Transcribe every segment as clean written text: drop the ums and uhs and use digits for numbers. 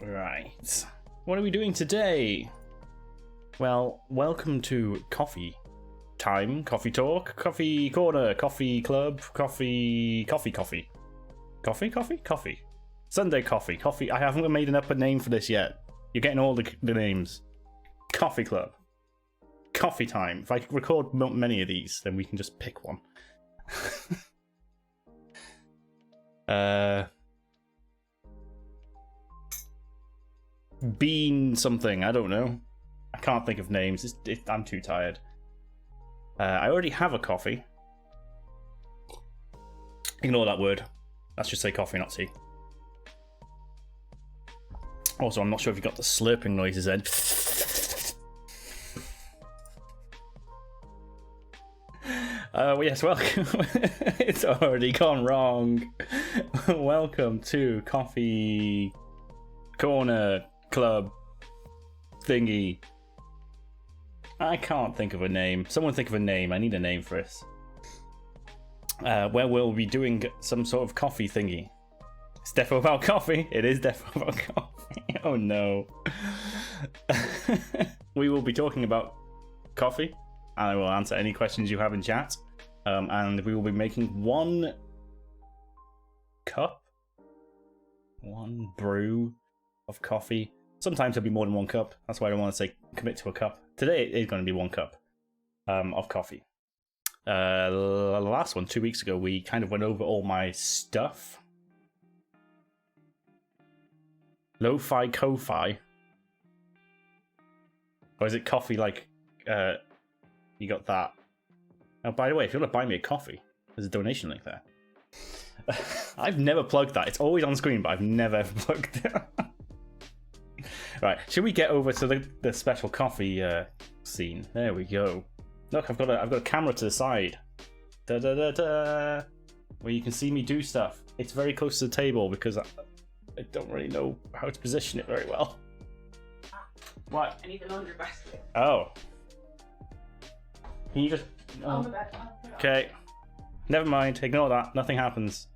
Right. What are we doing today? Well, welcome to coffee time, coffee talk, coffee corner, coffee club, coffee. Sunday coffee. I haven't made up a name for this yet. You're getting all the names. Coffee club. Coffee time. If I record many of these, then we can just pick one. Bean something, I don't know. I can't think of names. I'm too tired. I already have a coffee. Ignore that word. Let's just say coffee, not tea. Also, I'm not sure if you got the slurping noises then. Yes, welcome. It's already gone wrong. Welcome to Coffee Corner Club thingy. I can't think of a name. Someone think of a name. I need a name for this. Where we'll be doing some sort of coffee thingy. It's defo about coffee. It is defo about coffee. Oh no. We will be talking about coffee. And I will answer any questions you have in chat. And we will be making one brew of coffee. Sometimes it'll be more than one cup. That's why I don't want to say commit to a cup. Today it is going to be 1 cup of coffee. The last one, 2 weeks ago, we kind of went over all my stuff. Lo-fi, ko-fi. Or is it coffee like... you got that. Oh, by the way, if you want to buy me a coffee, there's a donation link there. I've never plugged that. It's always on screen, but I've never ever plugged it. Right, should we get over to the special coffee scene? There we go. Look, I've got a camera to the side. Da da da da. Where you can see me do stuff. It's very close to the table because I don't really know how to position it very well. What? I need the laundry basket. Oh. Can you just... On the bed. Okay. Never mind. Ignore that. Nothing happens.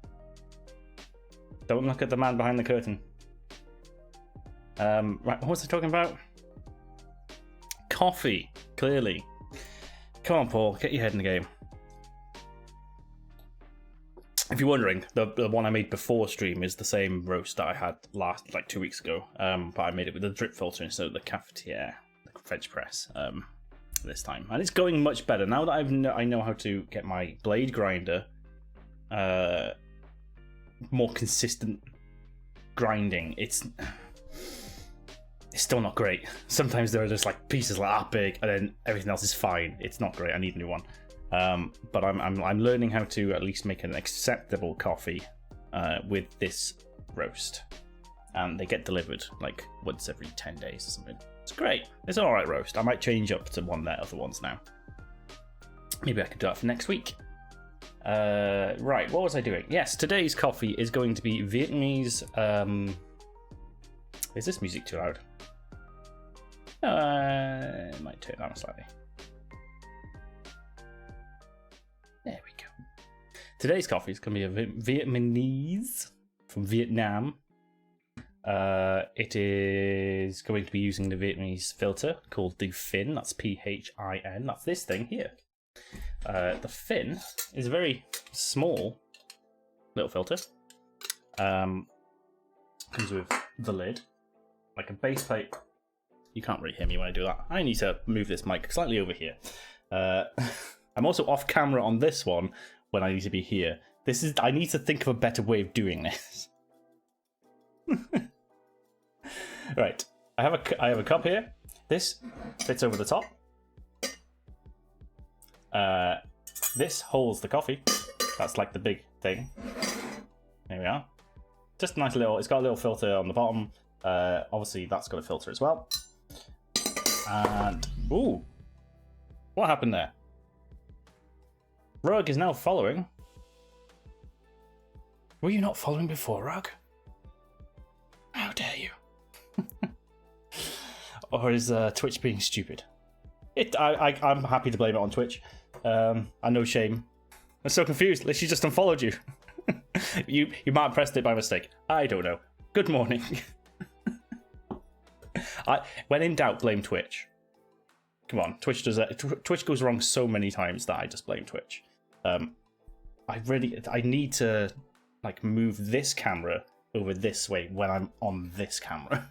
Don't look at the man behind the curtain. Right, what was I talking about? Coffee. Clearly. Come on, Paul. Get your head in the game. If you're wondering, the one I made before stream is the same roast that I had like 2 weeks ago. But I made it with a drip filter instead of the cafetiere, the French press. This time, and it's going much better now that I know how to get my blade grinder more consistent grinding. It's still not great. Sometimes there are just like pieces like that big, and then everything else is fine. It's not great. I need a new one. But I'm learning how to at least make an acceptable coffee with this roast, and they get delivered like once every 10 days or something. It's great. It's an alright roast. I might change up to one of their other ones now. Maybe I could do that for next week. Right, what was I doing? Yes, today's coffee is going to be Vietnamese... Is this music too loud? I might turn it down slightly. There we go. Today's coffee is going to be a Vietnamese from Vietnam. It is going to be using the Vietnamese filter called the Fin. That's P-H-I-N. That's this thing here. The Fin is a very small little filter. Comes with the lid, like a base plate. You can't really hear me when I do that. I need to move this mic slightly over here. I'm also off camera on this one when I need to be here. I need to think of a better way of doing this. Right, I have a cup here. This fits over the top. This holds the coffee. That's like the big thing. There we are. Just a nice little. It's got a little filter on the bottom. Obviously, that's got a filter as well. And ooh, what happened there? Rug is now following. Were you not following before, Rug? How dare you? Or is Twitch being stupid? I'm happy to blame it on Twitch. I no shame. I'm so confused. She just unfollowed you. you might have pressed it by mistake. I don't know. Good morning. When in doubt, blame Twitch. Come on, Twitch goes wrong so many times that I just blame Twitch. I need to like move this camera over this way when I'm on this camera.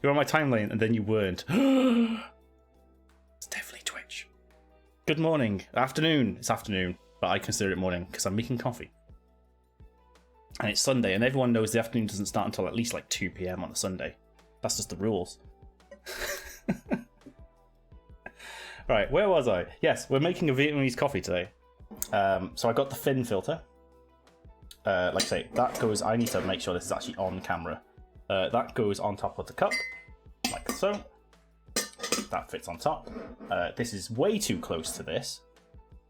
You're on my timeline and then you weren't. It's definitely Twitch. Good morning, afternoon. It's afternoon, but I consider it morning because I'm making coffee. And it's Sunday, and everyone knows the afternoon doesn't start until at least like 2 PM on a Sunday. That's just the rules. Right, where was I? Yes, we're making a Vietnamese coffee today. So I got the fin filter. Like I say, that goes. I need to make sure this is actually on camera. That goes on top of the cup, like so. That fits on top. This is way too close to this,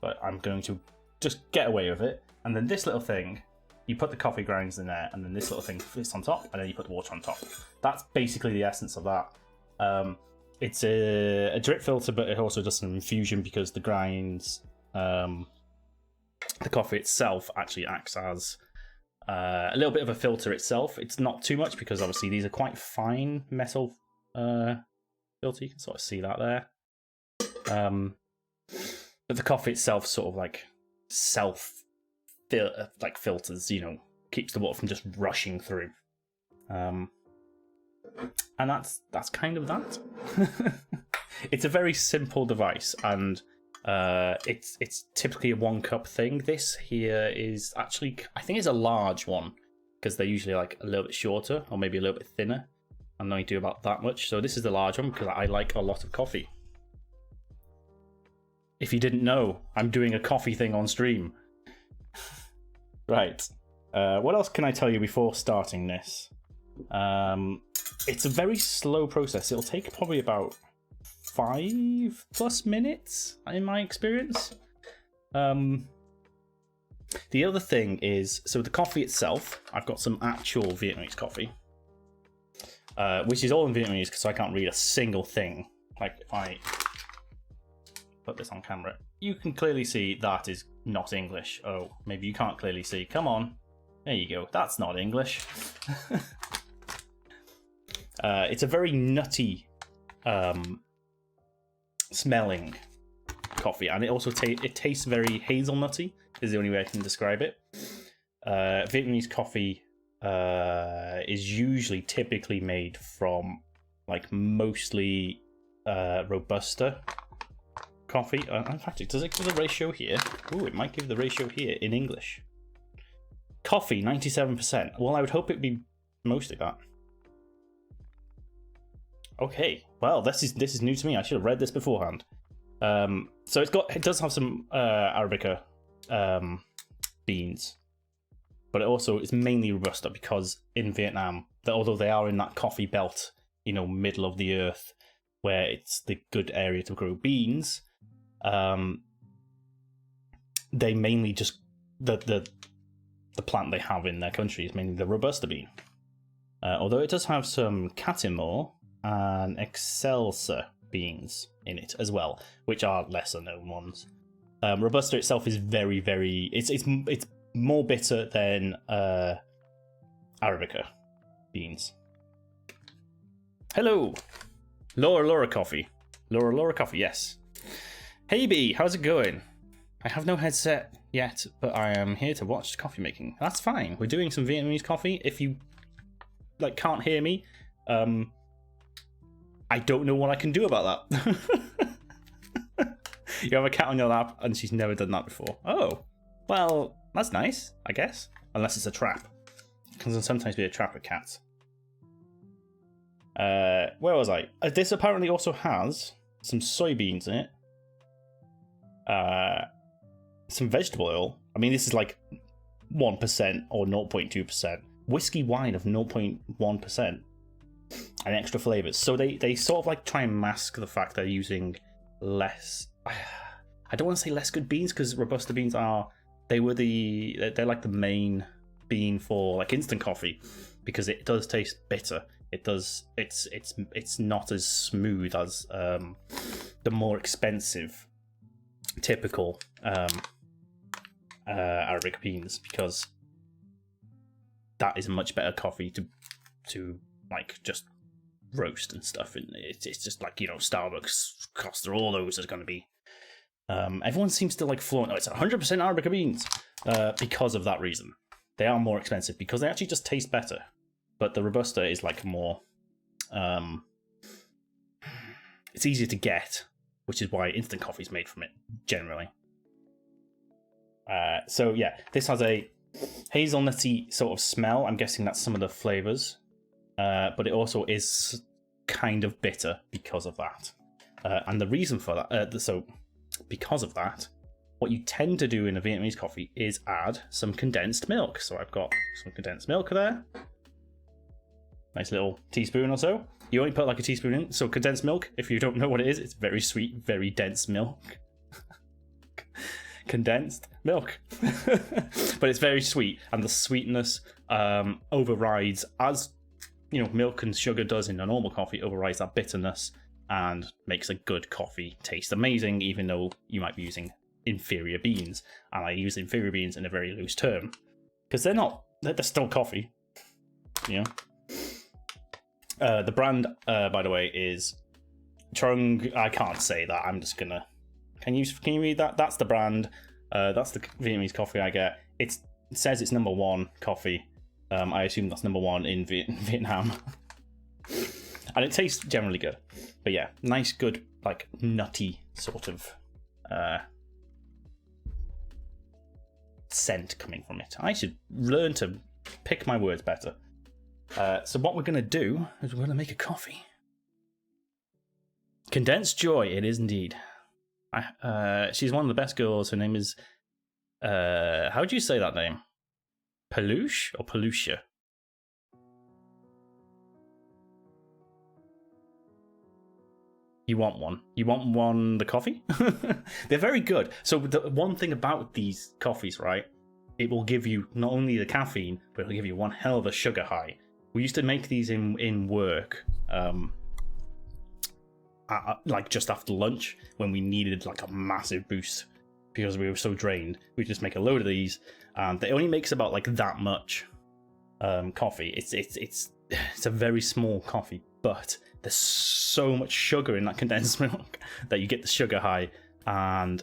but I'm going to just get away with it. And then this little thing, you put the coffee grounds in there, and then this little thing fits on top, and then you put the water on top. That's basically the essence of that. It's a drip filter, but it also does some infusion because the grinds, the coffee itself actually acts as a little bit of a filter itself. It's not too much because obviously these are quite fine metal filter. You can sort of see that there. But the coffee itself sort of like filters, you know, keeps the water from just rushing through. And that's kind of that. It's a very simple device, and it's typically a 1 cup thing. This here is actually, I think it's a large one because they're usually like a little bit shorter or maybe a little bit thinner, and only do about that much. So this is the large one because I like a lot of coffee. If you didn't know, I'm doing a coffee thing on stream. Right. What else can I tell you before starting this? It's a very slow process. It'll take probably about 5+ minutes in my experience. The other thing is, so the coffee itself, I've got some actual Vietnamese coffee, which is all in Vietnamese because I can't read a single thing. Like if I put this on camera, you can clearly see that is not English. Oh, maybe you can't clearly see. Come on. There you go. That's not English. It's a very nutty smelling coffee, and it also it tastes very hazelnutty, is the only way I can describe it. Vietnamese coffee is usually typically made from like mostly Robusta coffee. In fact, does it give the ratio here? Oh, it might give the ratio here in English. Coffee, 97%. Well, I would hope it'd be mostly that. Okay, well, this is new to me. I should have read this beforehand. So it does have some Arabica beans, but it also is mainly Robusta because in Vietnam, although they are in that coffee belt, you know, middle of the earth, where it's the good area to grow beans, they mainly just the plant they have in their country is mainly the Robusta bean. Although it does have some Catimor and Excelsa beans in it as well, which are lesser known ones. Robusta itself is very, very... It's more bitter than Arabica beans. Hello! Laura Coffee. Laura Coffee, yes. Hey B, how's it going? I have no headset yet, but I am here to watch coffee making. That's fine. We're doing some Vietnamese coffee. If you can't hear me, I don't know what I can do about that. You have a cat on your lap and she's never done that before. Oh, well, that's nice, I guess. Unless it's a trap. Because there'll sometimes be a trap with cats. Where was I? This apparently also has some soybeans in it. Some vegetable oil. I mean, this is like 1% or 0.2%. Whiskey wine of 0.1%. And extra flavors. So they sort of like try and mask the fact they're using less... I don't want to say less good beans, because Robusta beans are... They're like the main bean for like instant coffee, because it does taste bitter. It's not as smooth as the more expensive typical Arabic beans, because that is a much better coffee to like just roast and stuff, and it's just like, you know, Starbucks, Costa, all those are going to be. Everyone seems to like flaunt. No, it's 100% Arabica beans because of that reason. They are more expensive because they actually just taste better, but the Robusta is like more. It's easier to get, which is why instant coffee is made from it generally. So yeah, this has a hazelnutty sort of smell. I'm guessing that's some of the flavors, but it also is kind of bitter because of that. And the reason for that, so because of that, what you tend to do in a Vietnamese coffee is add some condensed milk. So I've got some condensed milk there. Nice little teaspoon or so. You only put like a teaspoon in. So condensed milk, if you don't know what it is, it's very sweet, very dense milk. Condensed milk. But it's very sweet, and the sweetness overrides, as you know, milk and sugar does in a normal coffee, overrides that bitterness and makes a good coffee taste amazing, even though you might be using inferior beans. And I use inferior beans in a very loose term because they're still coffee, you know. The brand, by the way, is Trung. I can't say that. I'm just gonna. Can you read that? That's the brand. That's the Vietnamese coffee I get. It says it's #1 coffee. I assume that's #1 in Vietnam, and it tastes generally good. But yeah, nice, good, like nutty sort of scent coming from it. I should learn to pick my words better. So what we're going to do is we're going to make a coffee. Condensed Joy, it is indeed. She's one of the best girls. Her name is... how do you say that name? Peluche or Pelucia? You want one? You want one, the coffee? They're very good. So the one thing about these coffees, right? It will give you not only the caffeine, but it'll give you one hell of a sugar high. We used to make these in work, like just after lunch when we needed like a massive boost because we were so drained. We just make a load of these, and it only makes about like that much coffee. It's a very small coffee, but there's so much sugar in that condensed milk that you get the sugar high, and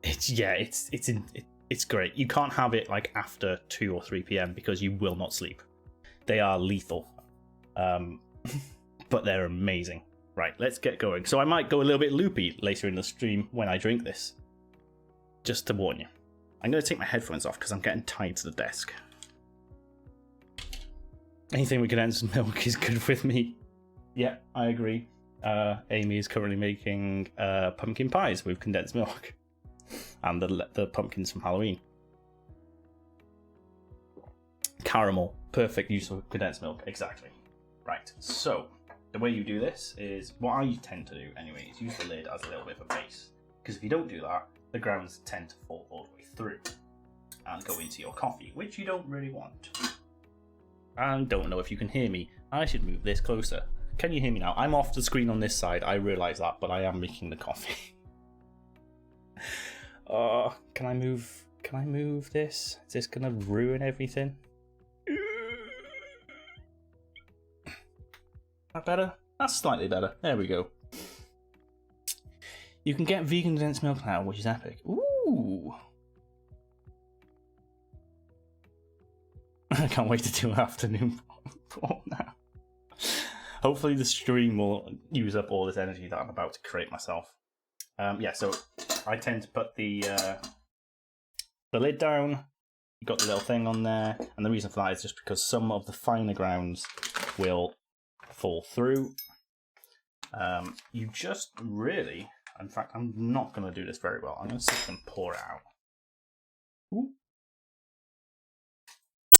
it's great. You can't have it like after 2 or 3 p.m. because you will not sleep. They are lethal, but they're amazing. Right, let's get going. So I might go a little bit loopy later in the stream when I drink this. Just to warn you. I'm going to take my headphones off because I'm getting tied to the desk. Anything with condensed milk is good with me. Yeah, I agree. Amy is currently making pumpkin pies with condensed milk. And the pumpkins from Halloween. Caramel. Perfect use of condensed milk. Exactly. Right, so the way you do this is, what I tend to do anyway, is use the lid as a little bit of a base. Because if you don't do that, the grounds tend to fall all the way through and go into your coffee, which you don't really want. And don't know if you can hear me. I should move this closer. Can you hear me now? I'm off the screen on this side, I realise that, but I am making the coffee. Can I move this? Is this gonna ruin everything? That better? That's slightly better. There we go. You can get vegan condensed milk now, which is epic. Ooh! I can't wait to do an afternoon pour now. Hopefully the stream will use up all this energy that I'm about to create myself. Yeah, so I tend to put the lid down. You've got the little thing on there, and the reason for that is just because some of the finer grounds will fall through. You just really, in fact, I'm not going to do this very well. I'm going to sit and pour it out. Ooh.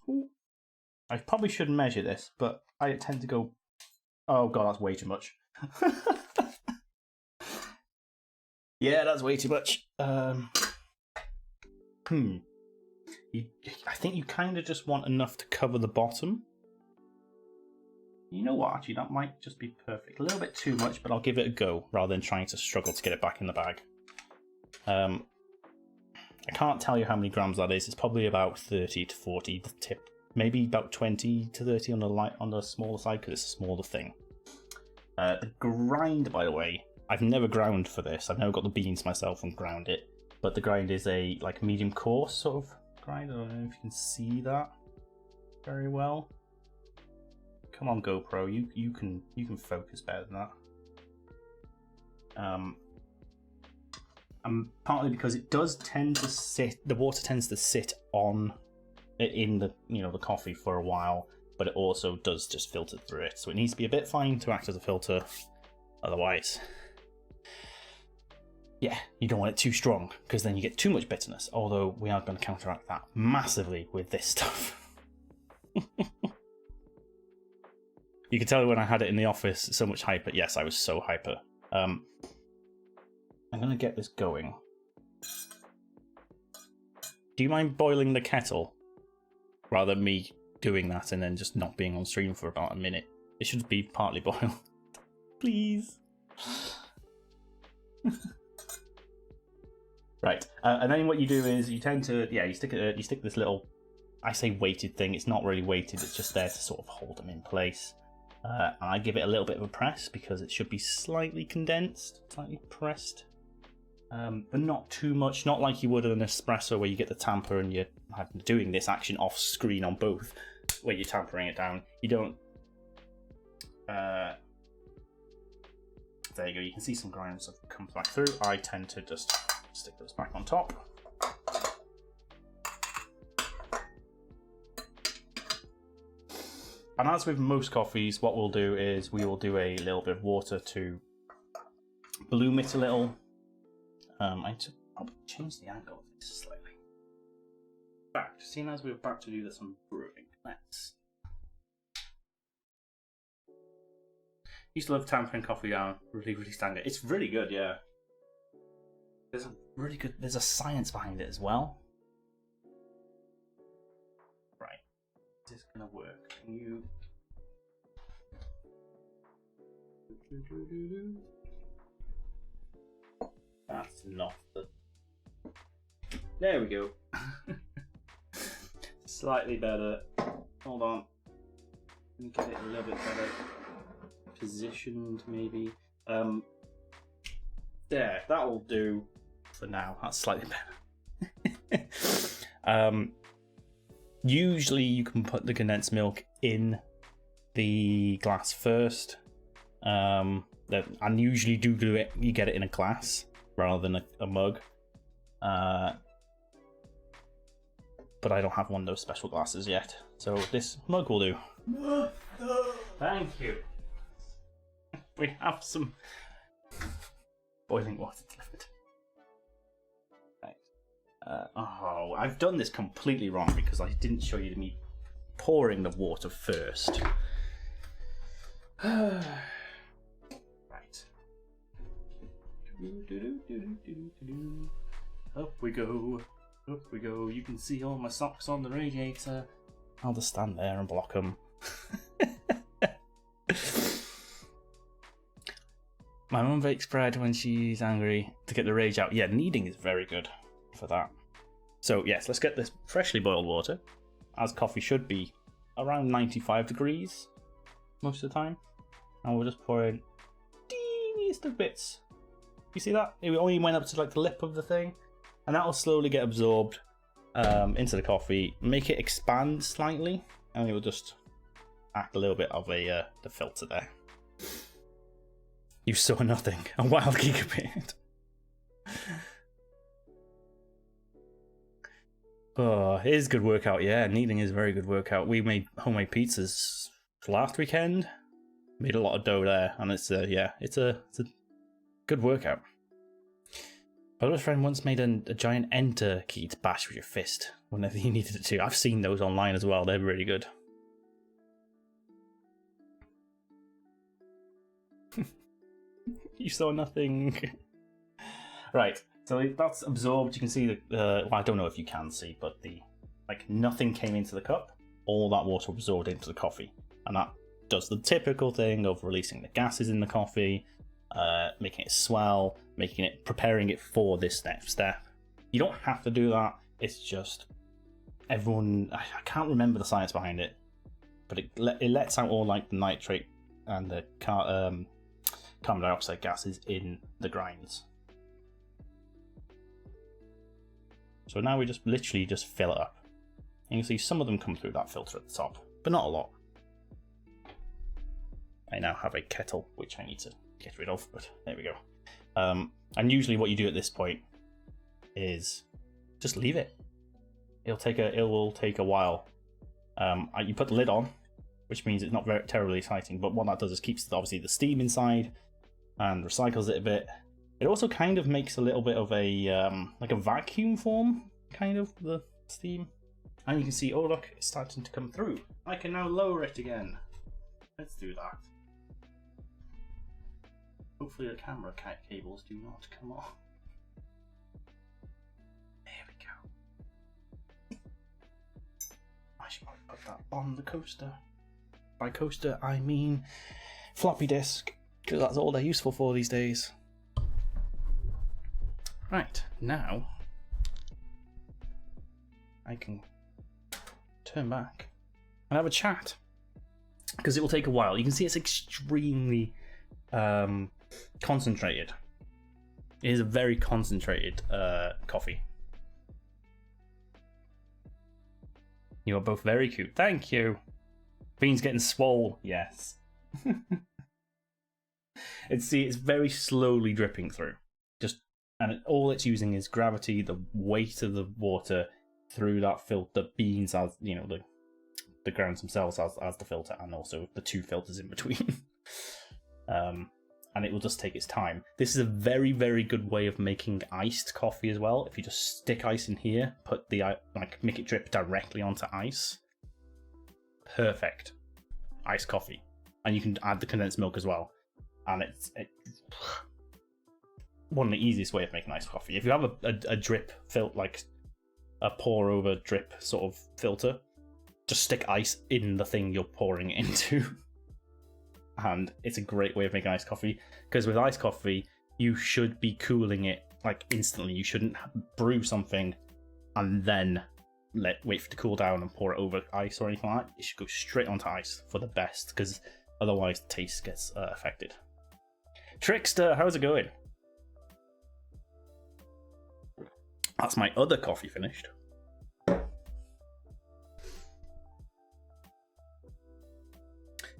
Ooh. I probably should measure this, but I tend to go, oh god, that's way too much. Yeah, that's way too much. I think you kind of just want enough to cover the bottom. You know what, actually, that might just be perfect. A little bit too much, but I'll give it a go, rather than trying to struggle to get it back in the bag. I can't tell you how many grams that is. It's probably about 30 to 40, the tip maybe about 20 to 30 on the smaller side because it's a smaller thing. The grind, by the way, I've never ground for this. I've never got the beans myself and ground it, but the grind is a like medium coarse sort of grind. I don't know if you can see that very well. Come on, GoPro, you can focus better than that. And partly because it does tend to sit, the water tends to sit on in the the coffee for a while, but it also does just filter through it, so it needs to be a bit fine to act as a filter. Otherwise, yeah, you don't want it too strong because then you get too much bitterness. Although we are going to counteract that massively with this stuff. You can tell when I had it in the office, so much hyper. Yes, I was so hyper. I'm going to get this going. Do you mind boiling the kettle? Rather than me doing that and then just not being on stream for about a minute. It should be partly boiled. Please. Right. And then what you do is you tend to, you stick this little, I say weighted thing. It's not really weighted. It's just there to sort of hold them in place. I give it a little bit of a press because it should be slightly condensed, slightly pressed. But not too much, not like you would in an espresso where you get the tamper and you're doing this action off screen on both, where you're tampering it down. You don't. There you go, you can see some grinds have come back through. I tend to just stick those back on top. And as with most coffees, what we'll do is we will do a little bit of water to bloom it a little. I should probably change the angle of this slightly. In fact, seeing as we're about to do this on brewing, let's. Used to love tampering coffee down, really standard. It's really good, yeah. There's a science behind it as well. Right, is this gonna work? Can you? That's not the. There we go. Slightly better. Hold on. Let me get it a little bit better positioned, maybe. There, that will do for now. That's slightly better. Usually, you can put the condensed milk in the glass first. And usually do it. You get it in a glass rather than a mug. But I don't have one of those special glasses yet, so this mug will do. Thank you. We have some boiling water delivered. Right. Oh, I've done this completely wrong because I didn't show you me pouring the water first. Right. Up we go. Up we go. You can see all my socks on the radiator. I'll just stand there and block them. My mum bakes bread when she's angry to get the rage out. Yeah, kneading is very good for that. So yes, let's get this freshly boiled water, as coffee should be, around 95 degrees most of the time. And we'll just pour in teeniest of bits. You see that? It only went up to like the lip of the thing. And that will slowly get absorbed into the coffee, make it expand slightly, and it will just act a little bit of the filter there. You saw nothing. A wild gigabit. Oh, it is a good workout. Yeah, kneading is a very good workout. We made homemade pizzas last weekend. Made a lot of dough there, and it's a good workout. My other friend once made a giant enter key to bash with your fist whenever you needed it to. I've seen those online as well. They're really good. You saw nothing. Right, so that's absorbed. You can see well, I don't know if you can see, but nothing came into the cup. All that water absorbed into the coffee, and that does the typical thing of releasing the gases in the coffee, making it swell, preparing it for this next step. You don't have to do that. It's just everyone, I can't remember the science behind it, but it lets out all like the nitrate and the carbon dioxide gases in the grinds. So now we just literally just fill it up. And you can see some of them come through that filter at the top, but not a lot. I now have a kettle, which I need to get rid of, but there we go. And usually what you do at this point is just leave it. It will take a while. You put the lid on, which means it's not very terribly exciting, but what that does is keeps obviously the steam inside and recycles it a bit. It also kind of makes a little bit of a like a vacuum form, kind of, the steam. And you can see, oh look, it's starting to come through. I can now lower it again. Let's do that. Hopefully the camera cables do not come off. There we go. I should probably put that on the coaster. By coaster, I mean floppy disk, because that's all they're useful for these days. Right, now I can turn back and have a chat, because it will take a while. You can see it's extremely concentrated. It is a very concentrated coffee. You are both very cute. Thank you. Bean's getting swole. Yes. It's very slowly dripping through. All it's using is gravity, the weight of the water through that filter. Beans as the grounds themselves as the filter, and also the two filters in between. And it will just take its time. This is a very, very good way of making iced coffee as well. If you just stick ice in here, put the make it drip directly onto ice. Perfect iced coffee, and you can add the condensed milk as well. And it's one of the easiest way of making iced coffee. If you have a drip filter, like a pour over drip sort of filter, just stick ice in the thing you're pouring it into. And it's a great way of making iced coffee, because with iced coffee you should be cooling it like instantly. You shouldn't brew something and then wait for it to cool down and pour it over ice or anything like that. It should go straight onto ice for the best, because otherwise the taste gets affected. Trickster, how's it going? That's my other coffee finished.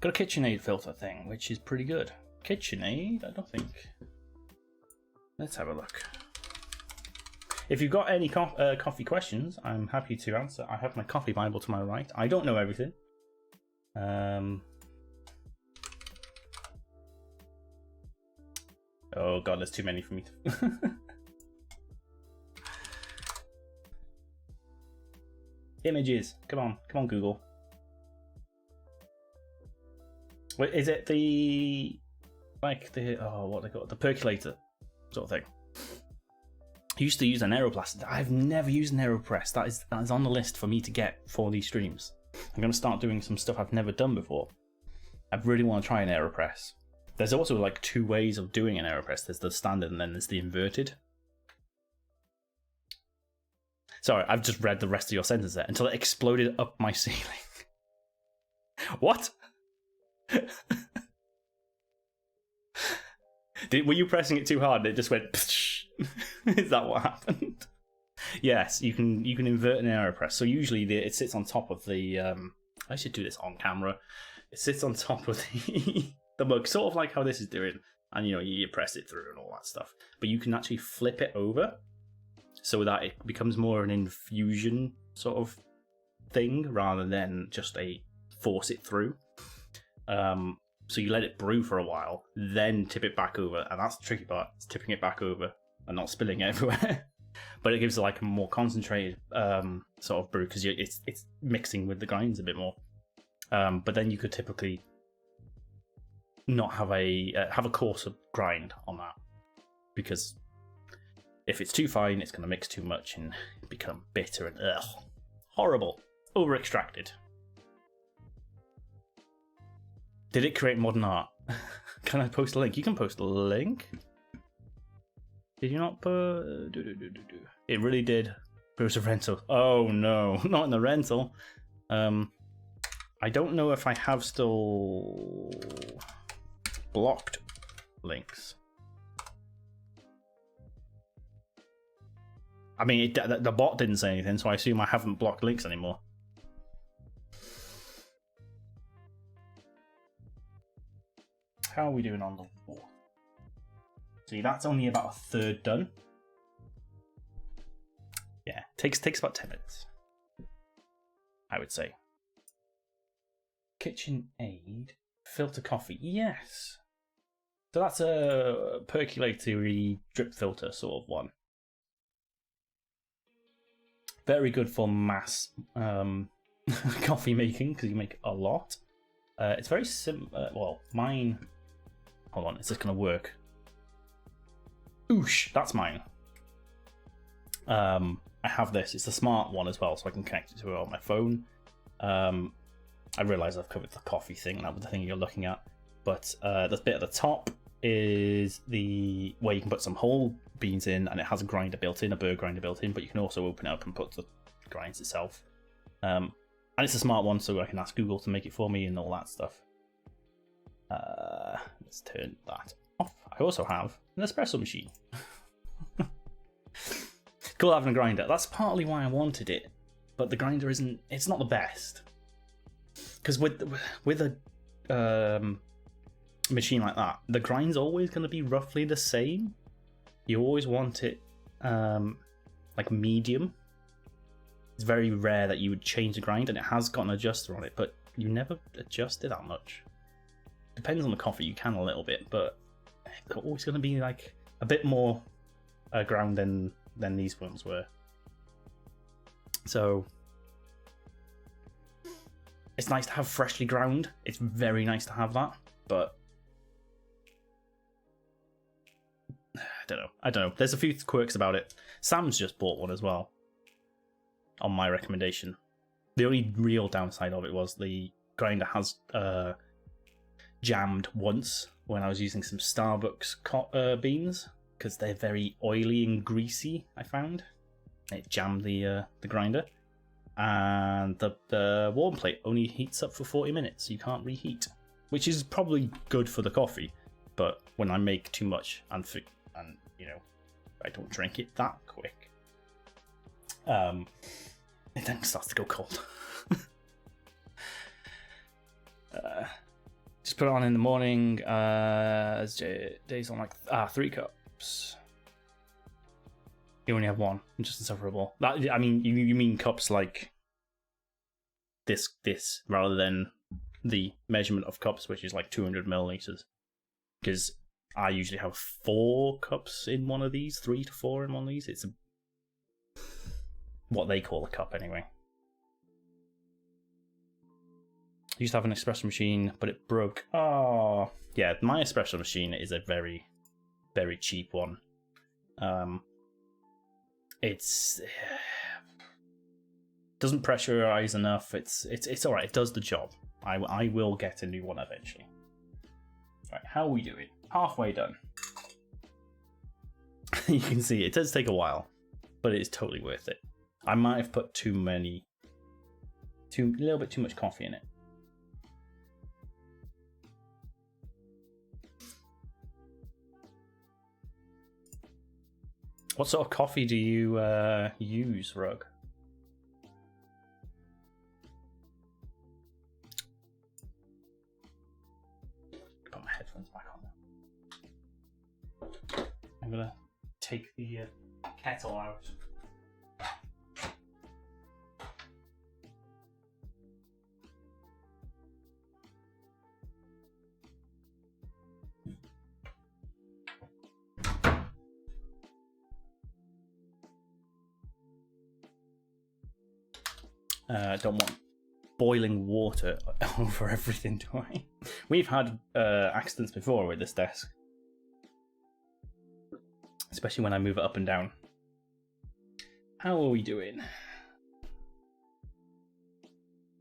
Got a KitchenAid filter thing, which is pretty good. KitchenAid? I don't think. Let's have a look. If you've got any coffee questions, I'm happy to answer. I have my coffee Bible to my right. I don't know everything. Oh god, there's too many for me to... Images. Come on, Google. Wait, is it the what they call it, the percolator sort of thing? I used to use an AeroPress. I've never used an AeroPress. That is on the list for me to get for these streams. I'm going to start doing some stuff I've never done before. I really want to try an AeroPress. There's also like two ways of doing an AeroPress. There's the standard and then there's the inverted. Sorry, I've just read the rest of your sentence there until it exploded up my ceiling. What? Were you pressing it too hard and it just went psh? Is that what happened? Yes, you can invert an AeroPress. So usually it sits on top of the I should do this on camera. It sits on top of the mug, sort of like how this is doing, and you press it through and all that stuff. But you can actually flip it over so that it becomes more an infusion sort of thing rather than just a force it through. So you let it brew for a while, then tip it back over, and that's the tricky part, is tipping it back over and not spilling it everywhere. But it gives it like a more concentrated sort of brew, because it's mixing with the grinds a bit more. But then you could typically not have a coarser grind on that, because if it's too fine, it's going to mix too much and become bitter and horrible, over extracted. Did it create modern art? Can I post a link? You can post a link. Did you not put... It really did It was a rental. Oh no, not in the rental. I don't know if I have still blocked links. I mean, the bot didn't say anything, so I assume I haven't blocked links anymore. How are we doing on the wall? See, that's only about a third done. Yeah, takes about 10 minutes, I would say. Kitchen aid, filter coffee, yes. So that's a percolatory drip filter sort of one. Very good for mass coffee making because you make a lot. It's very simple. Well, mine. Hold on, is this gonna work? Oosh, that's mine. I have this. It's the smart one as well, so I can connect it to it on my phone. I realise I've covered the coffee thing. That was the thing you're looking at. But the bit at the top is the where you can put some whole beans in, and it has a grinder built in, a burr grinder built in. But you can also open it up and put the grinds itself. And it's a smart one, so I can ask Google to make it for me and all that stuff. Let's turn that off. I also have an espresso machine. Cool having a grinder. That's partly why I wanted it, but the grinder isn't. It's not the best. Because with a machine like that, the grind's always going to be roughly the same. You always want it like medium. It's very rare that you would change the grind, and it has got an adjuster on it, but you never adjust it that much. Depends on the coffee, you can a little bit, but they're always going to be like a bit more ground than these ones were. So it's nice to have freshly ground. It's very nice to have that, but I don't know. There's a few quirks about it. Sam's just bought one as well, on my recommendation. The only real downside of it was the grinder has jammed once when I was using some Starbucks beans, because they're very oily and greasy, I found. It jammed the grinder. And the warm plate only heats up for 40 minutes. You can't reheat, which is probably good for the coffee. But when I make too much and you know, I don't drink it that quick, it then starts to go cold. Just put it on in the morning. Days on like 3 cups. You only have one, just insufferable. That, I mean, you mean cups like this rather than the measurement of cups, which is like 200 milliliters. Because I usually have 4 cups in one of these, 3 to 4 in one of these. It's what they call a cup anyway. I used to have an espresso machine, but it broke. Oh, yeah, my espresso machine is a very, very cheap one. It's doesn't pressurize enough. It's all right. It does the job. I will get a new one eventually. Right, how are we doing? Halfway done. You can see it does take a while, but it is totally worth it. I might have put a little bit too much coffee in it. What sort of coffee do you use, Rug? Put my headphones back on now. I'm gonna take the kettle out. Don't want boiling water over everything, do I? We've had accidents before with this desk, especially when I move it up and down. How are we doing?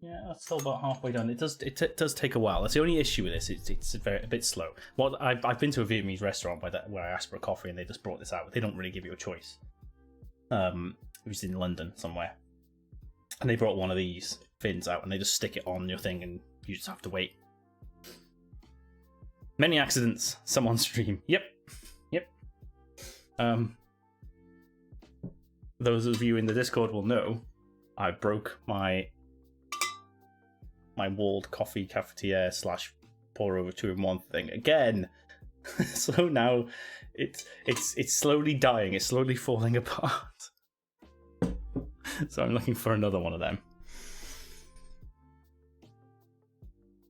Yeah, that's still about halfway done. It does take a while. That's the only issue with this. It's a bit slow. Well, I've been to a Vietnamese restaurant where I asked for a coffee and they just brought this out. They don't really give you a choice. It was in London somewhere. And they brought one of these fins out and they just stick it on your thing and you just have to wait. Many accidents, some on stream. Yep. Those of you in the Discord will know I broke my walled coffee cafetiere / pour over 2-in-1 thing again. So now it's slowly dying. It's slowly falling apart. So I'm looking for another one of them.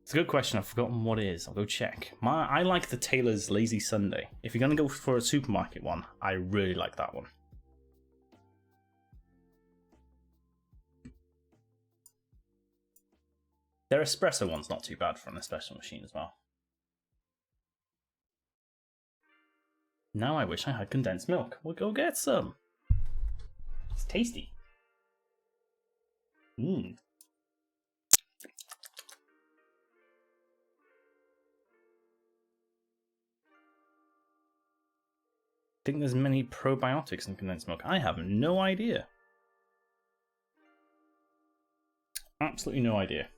It's a good question. I've forgotten what it is. I'll go check. I like the Taylor's Lazy Sunday. If you're going to go for a supermarket one, I really like that one. Their espresso one's not too bad for an espresso machine as well. Now I wish I had condensed milk. We'll go get some. It's tasty. I think there's many probiotics in condensed milk. I have no idea. Absolutely no idea.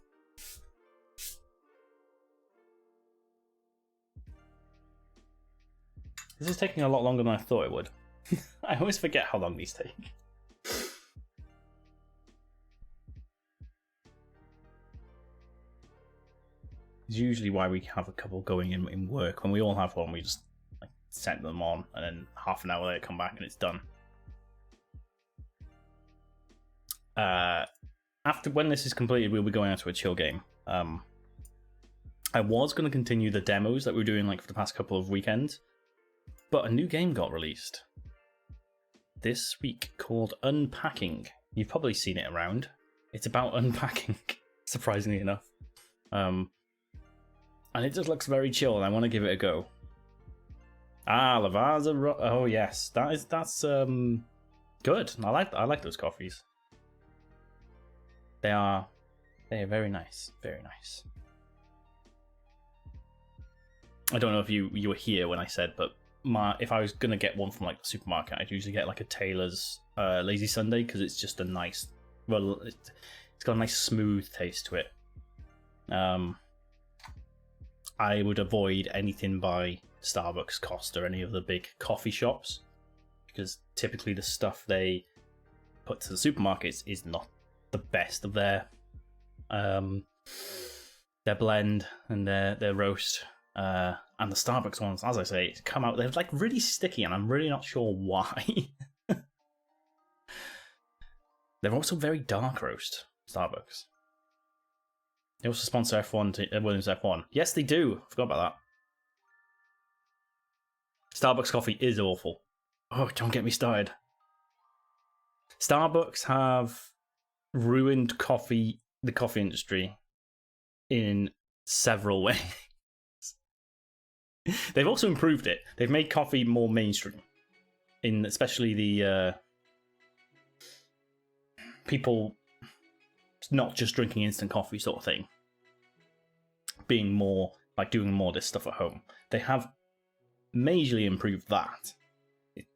This is taking a lot longer than I thought it would. I always forget how long these take. It's usually why we have a couple going in work. When we all have one, we just set them on and then half an hour later come back and it's done. After when this is completed, we'll be going out to a chill game. I was going to continue the demos that we were doing for the past couple of weekends, but a new game got released this week called Unpacking. You've probably seen it around. It's about unpacking, surprisingly enough. And it just looks very chill and I want to give it a go. Lavazza. Oh yes, that's good. I like those coffees. They're very nice, very nice. I don't know if you were here when I said, but if I was gonna get one from the supermarket, I'd usually get a Taylor's Lazy Sunday because it's just a nice, it's got a nice smooth taste to it. I would avoid anything by Starbucks, Costa, any of the big coffee shops, because typically the stuff they put to the supermarkets is not the best of their blend and their roast. And the Starbucks ones, as I say, come out, they're really sticky and I'm really not sure why. They're also very dark roast, Starbucks. They also sponsor F1 Williams F1. Yes, they do. I forgot about that. Starbucks coffee is awful. Oh, don't get me started. Starbucks have ruined the coffee industry in several ways. They've also improved it. They've made coffee more mainstream, in especially the people not just drinking instant coffee sort of thing, being more doing more of this stuff at home. They have majorly improved that.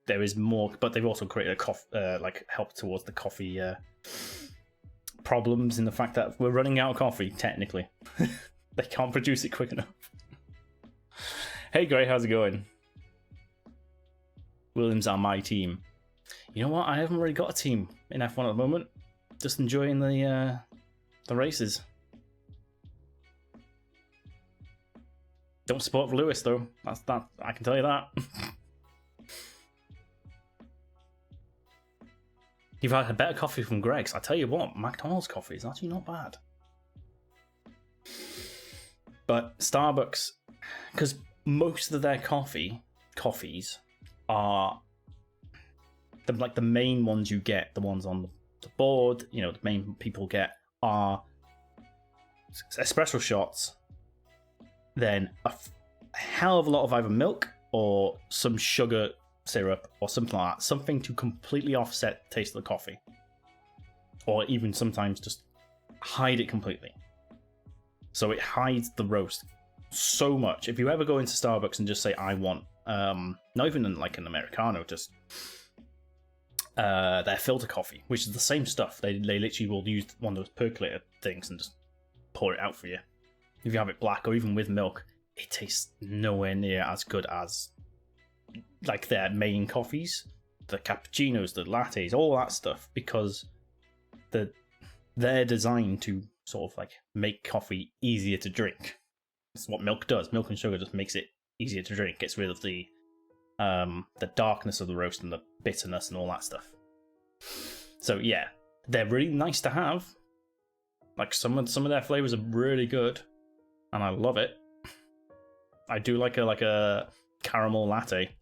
There is more, but they've also created a help towards the coffee problems in the fact that we're running out of coffee. Technically, they can't produce it quick enough. Hey Gray, how's it going? Williams are my team. You know what? I haven't really got a team in F1 at the moment. Just enjoying the races. Don't support Lewis though. That's that. I can tell you that. You've had a better coffee from Greg's. I tell you what, McDonald's coffee is actually not bad. But Starbucks, because most of their coffees are the main ones you get, the ones on the board, the main people get are espresso shots, then a hell of a lot of either milk or some sugar syrup or something like that, something to completely offset the taste of the coffee, or even sometimes just hide it completely. So it hides the roast so much. If you ever go into Starbucks and just say, I want, not even like an Americano, just their filter coffee, which is the same stuff. They literally will use one of those percolator things and just pour it out for you. If you have it black or even with milk, it tastes nowhere near as good as like their main coffees, the cappuccinos, the lattes, all that stuff, because they're designed to sort of like make coffee easier to drink. That's what milk does. Milk and sugar just makes it easier to drink. Gets rid of the darkness of the roast and the bitterness and all that stuff. So yeah, they're really nice to have. Like some of their flavors are really good, and I love it. I do like a caramel latte,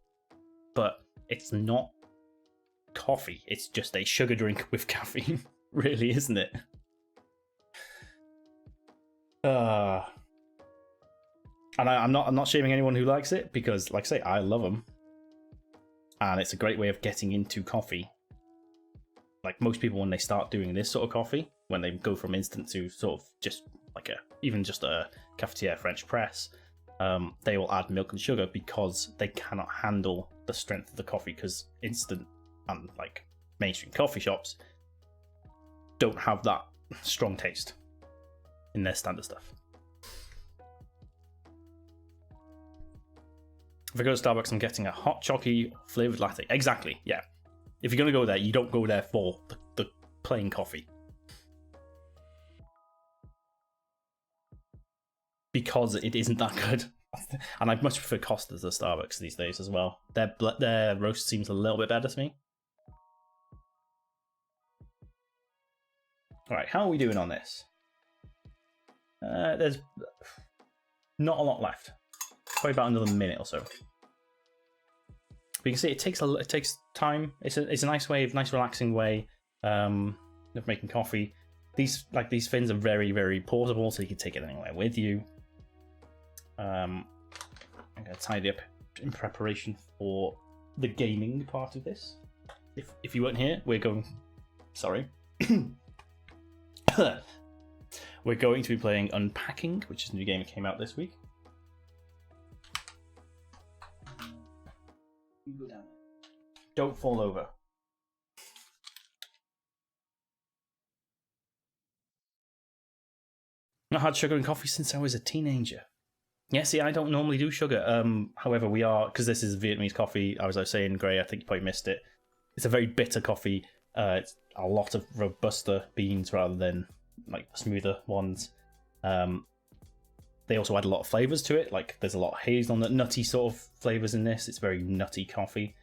but it's not coffee. It's just a sugar drink with caffeine, really, isn't it? And I'm not shaming anyone who likes it, because, like I say, I love them, and it's a great way of getting into coffee. Like most people, when they start doing this sort of coffee, when they go from instant to sort of just like even just a cafetiere French press, they will add milk and sugar because they cannot handle the strength of the coffee, because instant and like mainstream coffee shops don't have that strong taste in their standard stuff. If I go to Starbucks, I'm getting a hot chocolate flavoured latte. Exactly, yeah. If you're going to go there, you don't go there for the plain coffee. Because it isn't that good. And I much prefer Costa's to Starbucks these days as well. Their roast seems a little bit better to me. Alright, how are we doing on this? There's not a lot left. Probably about another minute or so. But you can see it takes time. It's a nice relaxing way of making coffee. These fins are very, very portable, so you can take it anywhere with you. I'm gonna tidy up in preparation for the gaming part of this. If you weren't here, we're going. Sorry. We're going to be playing Unpacking, which is a new game that came out this week. You go down. Don't fall over. Not had sugar in coffee since I was a teenager. Yeah, see, I don't normally do sugar. However, we are, because this is Vietnamese coffee, as I was saying, Gray, I think you probably missed it. It's a very bitter coffee. It's a lot of Robusta beans rather than like the smoother ones. They also add a lot of flavours to it. Like there's a lot of hazelnut, nutty sort of flavours in this. It's very nutty coffee.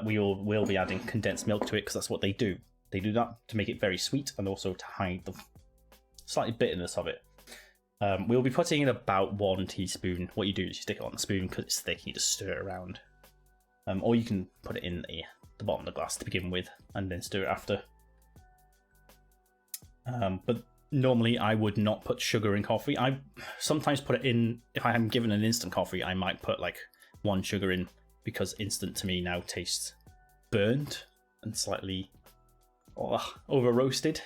We will be adding condensed milk to it because that's what they do. They do that to make it very sweet and also to hide the slightly bitterness of it. We'll be putting in about 1 teaspoon. What you do is you stick it on the spoon because it's thick. You just stir it around. Or you can put it in the bottom of the glass to begin with and then stir it after. But normally I would not put sugar in coffee. I sometimes put it in, if I am given an instant coffee, I might put like 1 sugar in because instant to me now tastes burnt and slightly over roasted.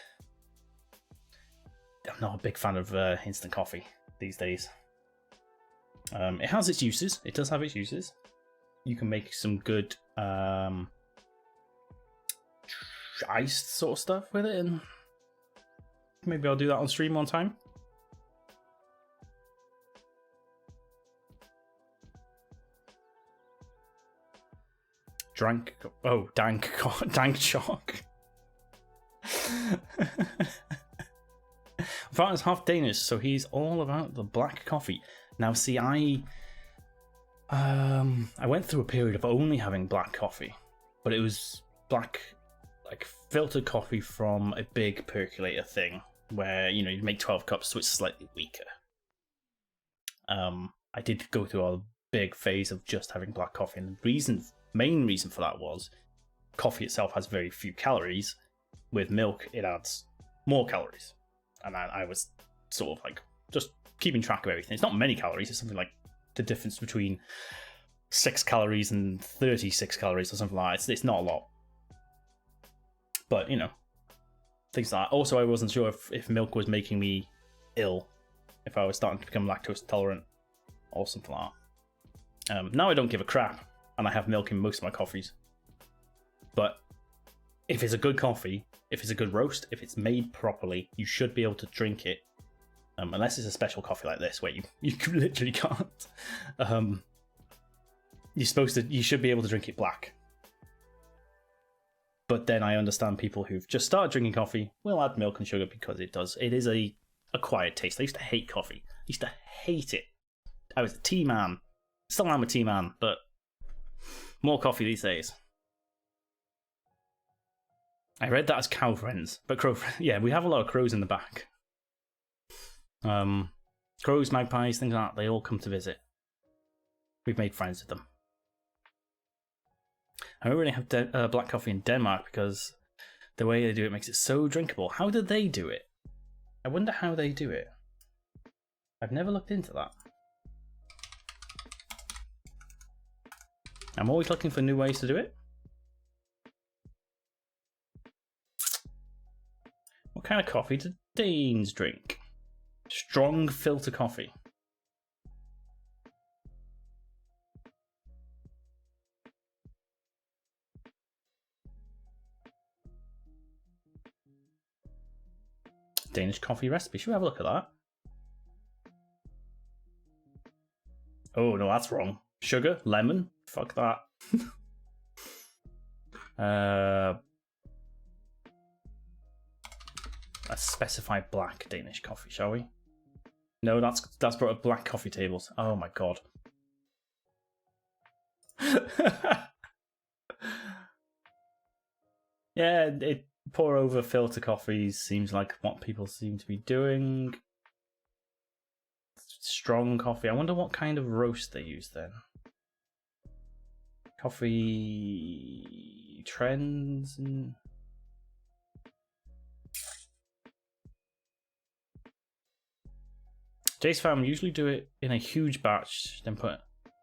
I'm not a big fan of instant coffee these days. It has its uses. It does have its uses. You can make some good iced sort of stuff with it, and maybe I'll do that on stream one time. Dank chalk. Father's half Danish, so he's all about the black coffee. Now, see, I went through a period of only having black coffee, but it was black, like filtered coffee from a big percolator thing, where you make 12 cups, so it's slightly weaker. I did go through a big phase of just having black coffee, and the main reason for that was coffee itself has very few calories. With milk, it adds more calories. And I was sort of like just keeping track of everything. It's not many calories. It's something like the difference between 6 calories and 36 calories or something like that. It's not a lot. But, things like that. Also, I wasn't sure if milk was making me ill. If I was starting to become lactose intolerant or something like that. Now I don't give a crap. And I have milk in most of my coffees. But if it's a good coffee, if it's a good roast, if it's made properly, you should be able to drink it. Unless it's a special coffee like this, where you literally can't. You should be able to drink it black. But then I understand people who've just started drinking coffee will add milk and sugar because it is a acquired taste. I used to hate coffee. I used to hate it. I was a tea man. Still am a tea man, but more coffee these days. I read that as cow friends, but crow friends. Yeah, we have a lot of crows in the back. Crows, magpies, things like that, they all come to visit. We've made friends with them. I don't really have black coffee in Denmark because the way they do it makes it so drinkable. How do they do it? I wonder how they do it. I've never looked into that. I'm always looking for new ways to do it. What kind of coffee do Danes drink? Strong filter coffee. Danish coffee recipe. Should we have a look at that? Oh no, that's wrong. Sugar, lemon. Fuck that. Let's specify black Danish coffee, shall we? No, that's brought up black coffee tables. Oh my god. Yeah, pour over filter coffees seems like what people seem to be doing. Strong coffee. I wonder what kind of roast they use then. Coffee trends and Jace fam usually do it in a huge batch, then put it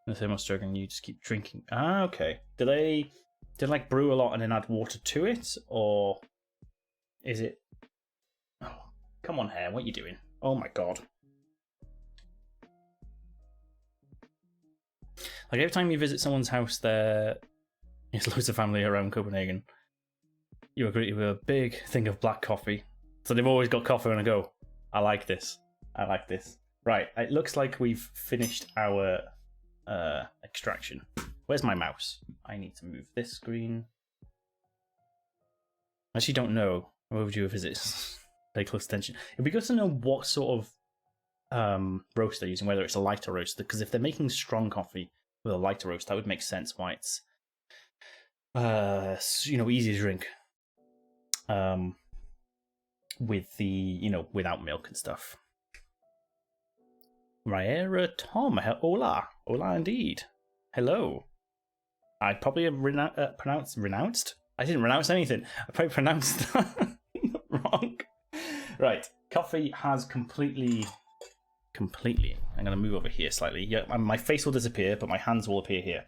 in the thermos jug and you just keep drinking. Ah, okay. Do they like brew a lot and then add water to it, or is it? Oh, come on, hair. What are you doing? Oh my god. Like every time you visit someone's house, there's loads of family around Copenhagen. You are greeted with a big thing of black coffee. So they've always got coffee on a go. I like this. I like this. Right, it looks like we've finished our extraction. Where's my mouse? I need to move this screen. I actually don't know. I'm overdue a visit. Pay close attention. It'd be good to know what sort of roast they're using, whether it's a lighter roast. Because if they're making strong coffee with a lighter roast, that would make sense why it's easy to drink. With the without milk and stuff. Raera Tom, hola indeed. Hello. I probably have renounced. I didn't renounce anything. I probably pronounced that wrong. Right, coffee has completely. I'm going to move over here slightly. Yeah, my face will disappear, but my hands will appear here.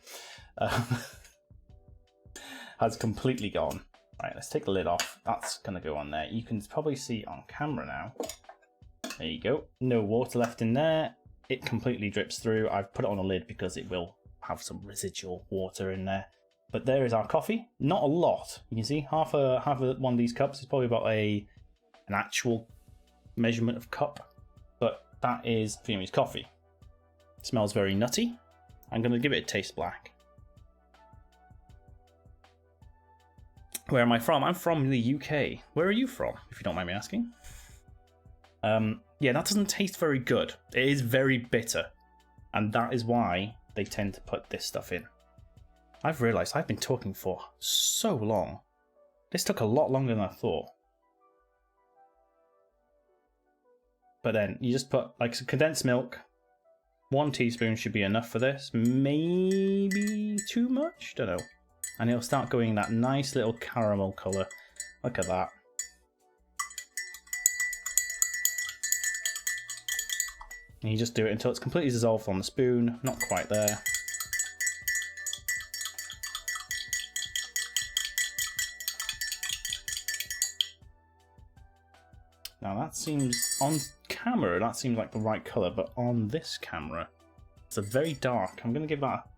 Has completely gone. Right, let's take the lid off. That's going to go on there. You can probably see on camera now. There you go. No water left in there. It completely drips through. I've put it on a lid because it will have some residual water in there. But there is our coffee. Not a lot. You can see half of one of these cups is probably about an actual measurement of cup. But that is Vietnamese coffee. It smells very nutty. I'm going to give it a taste black. Where am I from? I'm from the UK. Where are you from, if you don't mind me asking? Yeah, that doesn't taste very good. It is very bitter. And that is why they tend to put this stuff in. I've realised I've been talking for so long. This took a lot longer than I thought. But then you just put like some condensed milk. 1 teaspoon should be enough for this. Maybe too much? Don't know. And it'll start going that nice little caramel colour. Look at that. And you just do it until it's completely dissolved on the spoon. Not quite there. Now that seems, on camera, that seems like the right colour, but on this camera, it's a very dark. I'm going to give that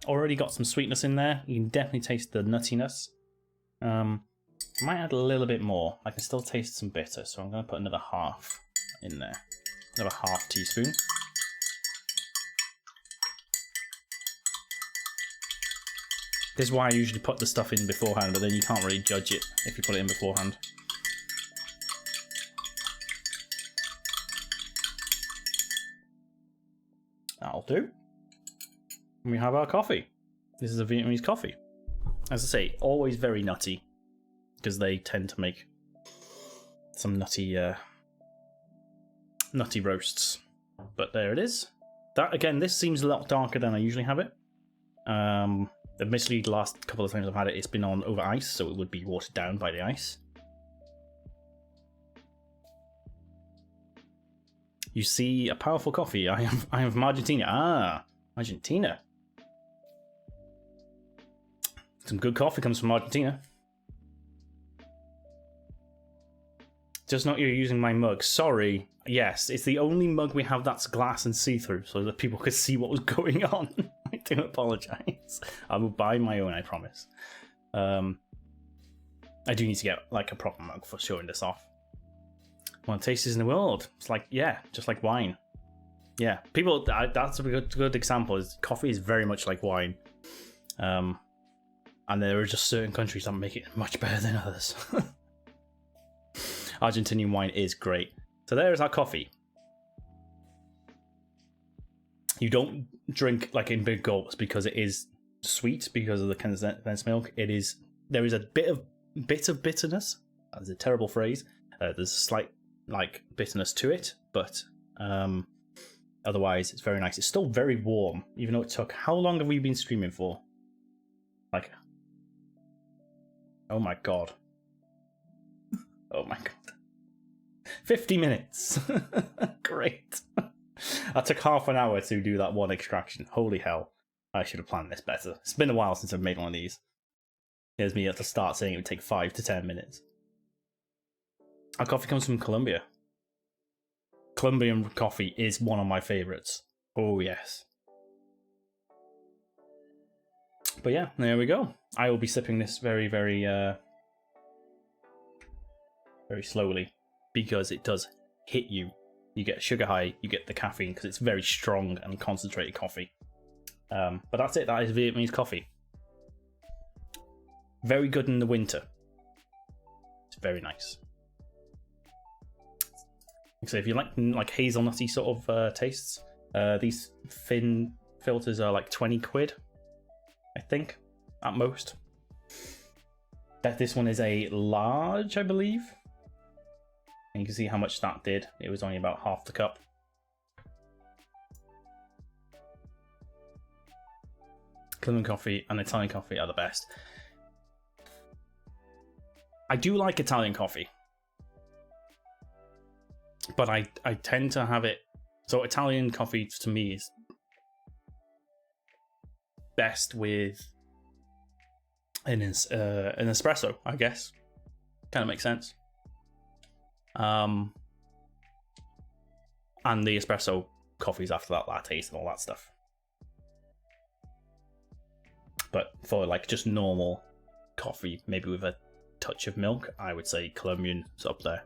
already got some sweetness in there. You can definitely taste the nuttiness. Might add a little bit more. I can still taste some bitter, so I'm going to put another half in there. Another half teaspoon. This is why I usually put the stuff in beforehand, but then you can't really judge it if you put it in beforehand. That'll do. And we have our coffee. This is a Vietnamese coffee. As I say, always very nutty, because they tend to make some nutty nutty roasts. But there it is. That again, this seems a lot darker than I usually have it. Admittedly, the last couple of times I've had it, it's been on over ice, so it would be watered down by the ice. You see a powerful coffee. I am from Argentina. Ah, Argentina. Some good coffee comes from Argentina. Just not you using my mug. Sorry. Yes, it's the only mug we have that's glass and see-through, so that people could see what was going on. I do apologise. I will buy my own, I promise. I do need to get like a proper mug for showing this off. One of the tastiest in the world. It's like, yeah, just like wine. Yeah, people, that's a good example. Is coffee is very much like wine. And there are just certain countries that make it much better than others. Argentinian wine is great. So there's our coffee. You don't drink like in big gulps because it is sweet because of the condensed milk. There is a bit of bitterness. That's a terrible phrase. There's a slight like bitterness to it, but otherwise it's very nice. It's still very warm, even though it took. How long have we been streaming for? Like, oh my god. Oh my god. 50 minutes. Great. I took half an hour to do that one extraction. Holy hell. I should have planned this better. It's been a while since I've made one of these. Here's me at the start saying it would take 5 to 10 minutes. Our coffee comes from Colombia. Colombian coffee is one of my favourites. Oh yes. But yeah, there we go. I will be sipping this very, very slowly because it does hit you. You get a sugar high, you get the caffeine because it's very strong and concentrated coffee. But that's it. That is Vietnamese coffee. Very good in the winter. It's very nice. So if you like hazelnutty sort of tastes, these thin filters are like 20 quid, I think, at most. This one is a large, I believe. And you can see how much that did. It was only about half the cup. Colombian coffee and Italian coffee are the best. I do like Italian coffee, but I tend to have it. So Italian coffee to me is best with an espresso, I guess. Kind of makes sense. And the espresso coffees after that, lattes and all that stuff. But for like just normal coffee, maybe with a touch of milk, I would say Colombian's up there.